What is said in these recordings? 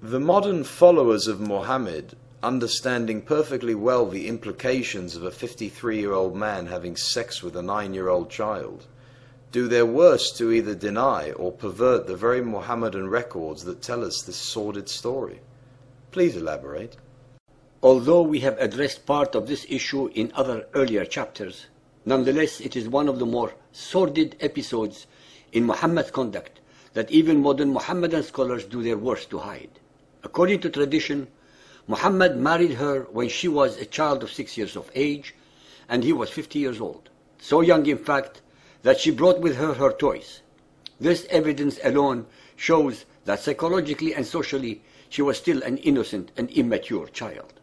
The modern followers of Muhammad, understanding perfectly well the implications of a 53-year-old man having sex with a 9-year-old child, do their worst to either deny or pervert the very Muhammadan records that tell us this sordid story. Please elaborate. Although we have addressed part of this issue in other earlier chapters, nonetheless it is one of the more sordid episodes in Muhammad's conduct that even modern Muhammadan scholars do their worst to hide. According to tradition, Muhammad married her when she was a child of 6 years of age and he was 50 years old. So young, in fact, that she brought with her her toys. This evidence alone shows that psychologically and socially she was still an innocent and immature child.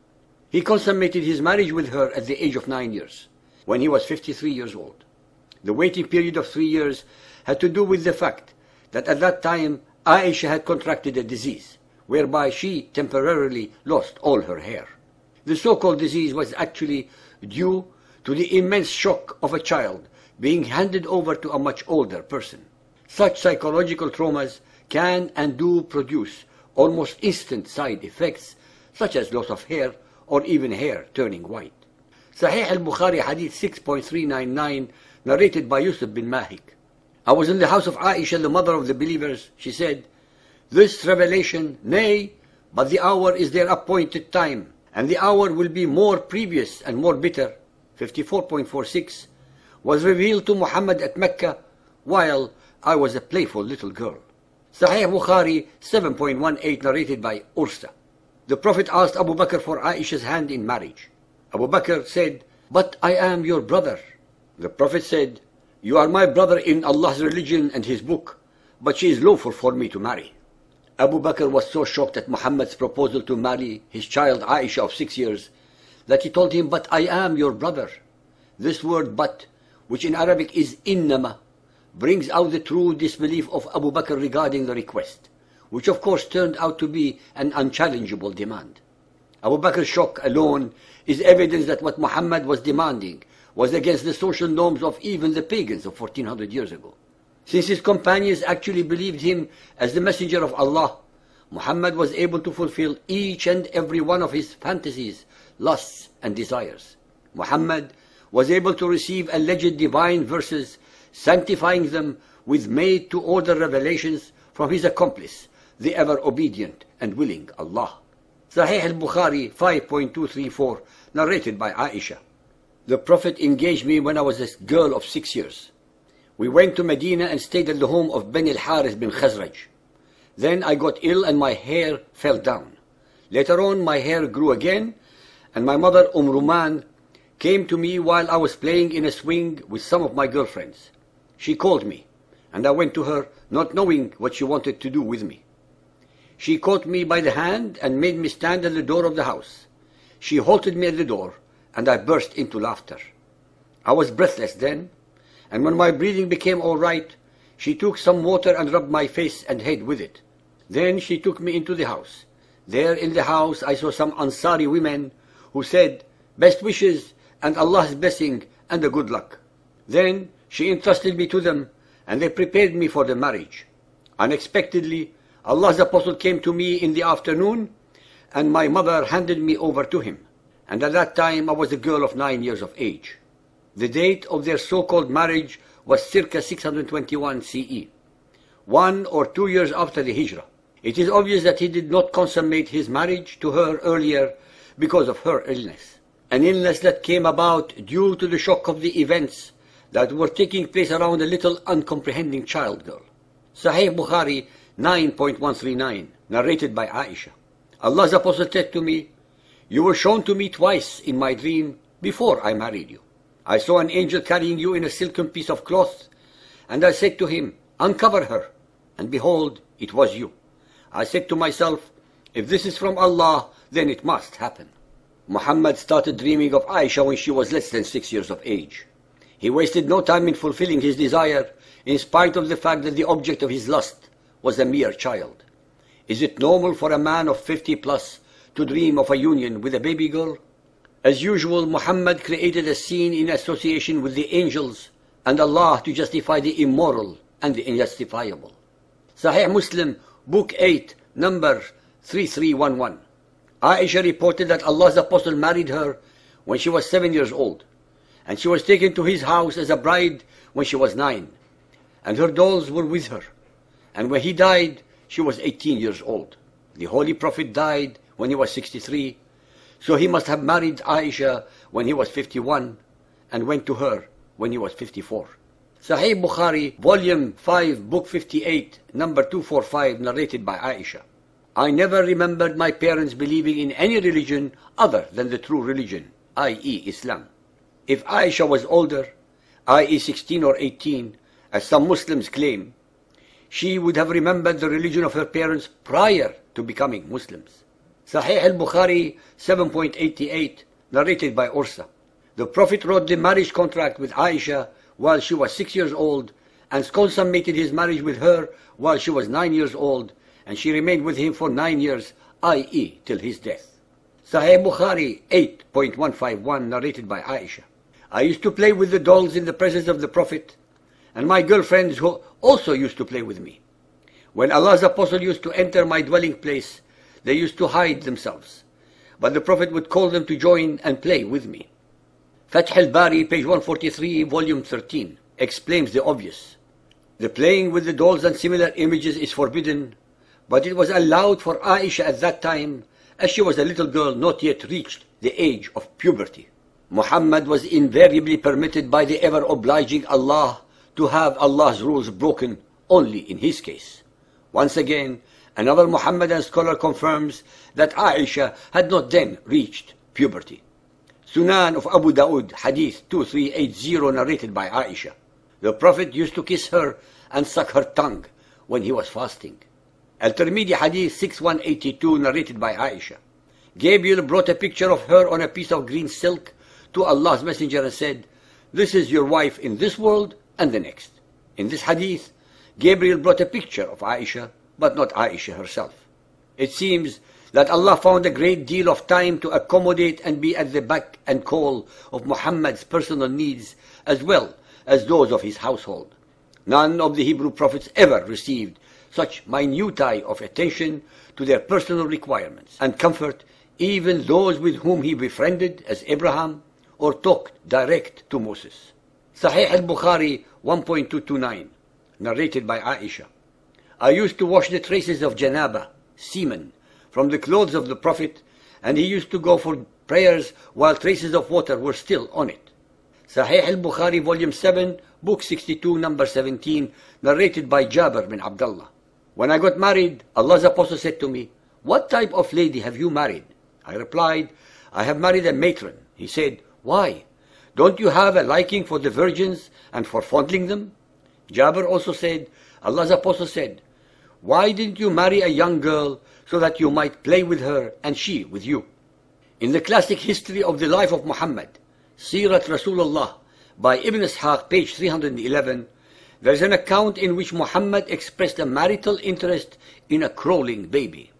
He consummated his marriage with her at the age of 9 years, when he was 53 years old. The waiting period of 3 years had to do with the fact that at that time Aisha had contracted a disease, whereby she temporarily lost all her hair. The so-called disease was actually due to the immense shock of a child being handed over to a much older person. Such psychological traumas can and do produce almost instant side effects, such as loss of hair or even hair turning white. Sahih al-Bukhari Hadith 6.399, narrated by Yusuf bin Mahik. I was in the house of Aisha, the mother of the believers. She said, "This revelation, nay, but the hour is their appointed time, and the hour will be more previous and more bitter," 54.46, was revealed to Muhammad at Mecca while I was a playful little girl. Sahih Bukhari 7.18, narrated by Ursa. The Prophet asked Abu Bakr for Aisha's hand in marriage. Abu Bakr said, "But I am your brother." The Prophet said, "You are my brother in Allah's religion and His book, but she is lawful for me to marry." Abu Bakr was so shocked at Muhammad's proposal to marry his child Aisha of 6 years that he told him, "But I am your brother." This word "but," which in Arabic is innama, brings out the true disbelief of Abu Bakr regarding the request, which of course turned out to be an unchallengeable demand. Abu Bakr's shock alone is evidence that what Muhammad was demanding was against the social norms of even the pagans of 1400 years ago. Since his companions actually believed him as the messenger of Allah, Muhammad was able to fulfill each and every one of his fantasies, lusts and desires. Muhammad was able to receive alleged divine verses, sanctifying them with made-to-order revelations from his accomplice, the ever-obedient and willing Allah. Sahih al-Bukhari 5.234, narrated by Aisha. The Prophet engaged me when I was a girl of 6 years. We went to Medina and stayed at the home of Ben al-Harith bin Khazraj. Then I got ill and my hair fell down. Later on my hair grew again, and my mother Ruman came to me while I was playing in a swing with some of my girlfriends. She called me, and I went to her, not knowing what she wanted to do with me. She caught me by the hand and made me stand at the door of the house. She halted me at the door, and I burst into laughter. I was breathless then, and when my breathing became all right, she took some water and rubbed my face and head with it. Then she took me into the house. There in the house I saw some Ansari women who said, "Best wishes and Allah's blessing and a good luck." Then she entrusted me to them, and they prepared me for the marriage. Unexpectedly, Allah's apostle came to me in the afternoon, and my mother handed me over to him. And at that time I was a girl of 9 years of age. The date of their so-called marriage was circa 621 CE, 1 or 2 years after the Hijrah. It is obvious that he did not consummate his marriage to her earlier because of her illness, an illness that came about due to the shock of the events that were taking place around a little uncomprehending child girl. Sahih Bukhari 9.139, narrated by Aisha. Allah's apostle said to me, "You were shown to me twice in my dream before I married you. I saw an angel carrying you in a silken piece of cloth, and I said to him, 'Uncover her,' and behold, it was you. I said to myself, 'If this is from Allah, then it must happen.'" Muhammad started dreaming of Aisha when she was less than 6 years of age. He wasted no time in fulfilling his desire, in spite of the fact that the object of his lust was a mere child. Is it normal for a man of 50 plus to dream of a union with a baby girl? As usual, Muhammad created a scene in association with the angels and Allah to justify the immoral and the unjustifiable. Sahih Muslim, Book 8, number 3311. Aisha reported that Allah's Apostle married her when she was 7 years old, and she was taken to his house as a bride when she was 9, and her dolls were with her. And when he died, she was 18 years old. The Holy Prophet died when he was 63, so he must have married Aisha when he was 51 and went to her when he was 54. Sahih Bukhari, Volume 5, Book 58, number 245, narrated by Aisha. I never remembered my parents believing in any religion other than the true religion, i.e. Islam. If Aisha was older, i.e. 16 or 18, as some Muslims claim, she would have remembered the religion of her parents prior to becoming Muslims. Sahih al-Bukhari 7.88, narrated by Ursa. The Prophet wrote the marriage contract with Aisha while she was 6 years old, and consummated his marriage with her while she was 9 years old, and she remained with him for 9 years, i.e. till his death. Sahih Bukhari 8.151, narrated by Aisha. I used to play with the dolls in the presence of the Prophet, and my girlfriends who also used to play with me. When Allah's Apostle used to enter my dwelling place, they used to hide themselves, but the Prophet would call them to join and play with me. Fath al-Bari, page 143, volume 13, explains the obvious. The playing with the dolls and similar images is forbidden, but it was allowed for Aisha at that time, as she was a little girl not yet reached the age of puberty. Muhammad was invariably permitted by the ever-obliging Allah to have Allah's rules broken only in his case. Once again, another Muhammadan scholar confirms that Aisha had not then reached puberty. Sunan of Abu Dawood, Hadith 2380, narrated by Aisha. The Prophet used to kiss her and suck her tongue when he was fasting. Al-Tirmidhi, Hadith 6182, narrated by Aisha. Gabriel brought a picture of her on a piece of green silk to Allah's Messenger and said, "This is your wife in this world and the next." In this hadith, Gabriel brought a picture of Aisha, but not Aisha herself. It seems that Allah found a great deal of time to accommodate and be at the beck and call of Muhammad's personal needs as well as those of his household. None of the Hebrew prophets ever received such minutiae of attention to their personal requirements and comfort, even those with whom he befriended, as Abraham, or talked direct to Moses. Sahih al-Bukhari 1.229, narrated by Aisha. I used to wash the traces of janaba, semen, from the clothes of the Prophet, and he used to go for prayers while traces of water were still on it. Sahih al-Bukhari, volume 7, book 62, number 17, narrated by Jabir bin Abdullah. When I got married, Allah's Apostle said to me, "What type of lady have you married?" I replied, "I have married a matron." He said, "Why? Don't you have a liking for the virgins and for fondling them?" Jabir also said, Allah's Apostle said, "Why didn't you marry a young girl so that you might play with her and she with you?" In the classic history of the life of Muhammad, Sirat Rasulullah, by Ibn Ishaq, page 311, there is an account in which Muhammad expressed a marital interest in a crawling baby.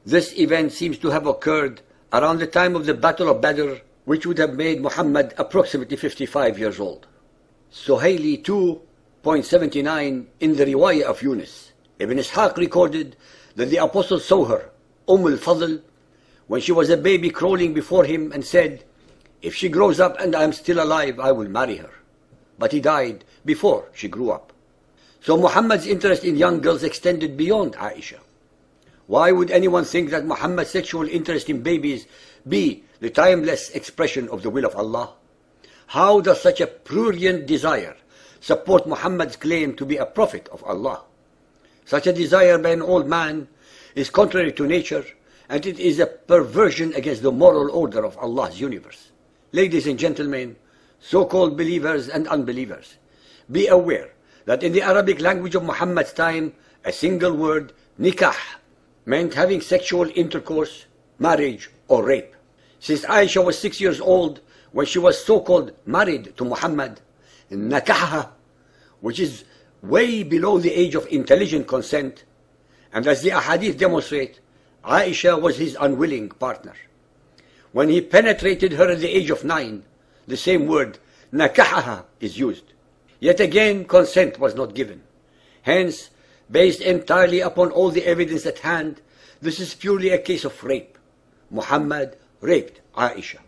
This event seems to have occurred around the time of the Battle of Badr, which would have made Muhammad approximately 55 years old. Suhaili 2.79 in the Riwayah of Yunus. Ibn Ishaq recorded that the Apostle saw her, al-Fadl, when she was a baby crawling before him and said, "If she grows up and I am still alive, I will marry her." But he died before she grew up. So Muhammad's interest in young girls extended beyond Aisha. Why would anyone think that Muhammad's sexual interest in babies be the timeless expression of the will of Allah? How does such a prurient desire support Muhammad's claim to be a prophet of Allah? Such a desire by an old man is contrary to nature, and it is a perversion against the moral order of Allah's universe. Ladies and gentlemen, so-called believers and unbelievers, be aware that in the Arabic language of Muhammad's time, a single word, nikah, meant having sexual intercourse, marriage, or rape. Since Aisha was 6 years old when she was so-called married to Muhammad, nakaha, which is way below the age of intelligent consent, and as the ahadith demonstrate, Aisha was his unwilling partner. When he penetrated her at the age of 9, the same word, nakahaha, is used. Yet again, consent was not given. Hence, based entirely upon all the evidence at hand, This is purely a case of rape. Muhammad raped Aisha.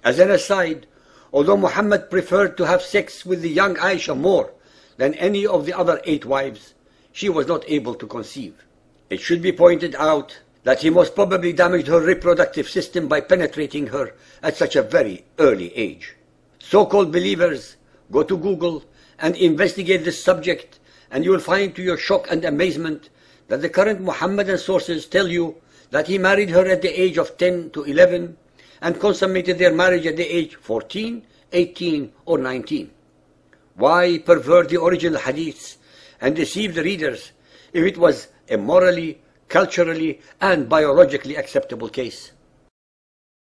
As an aside, although Muhammad preferred to have sex with the young Aisha more than any of the other 8 wives, she was not able to conceive. It should be pointed out that he most probably damaged her reproductive system by penetrating her at such a very early age. So-called believers, go to Google and investigate this subject, and you will find to your shock and amazement that the current Muhammadan sources tell you that he married her at the age of 10 to 11 and consummated their marriage at the age 14, 18 or 19. Why pervert the original hadiths and deceive the readers if it was a morally, culturally and biologically acceptable case?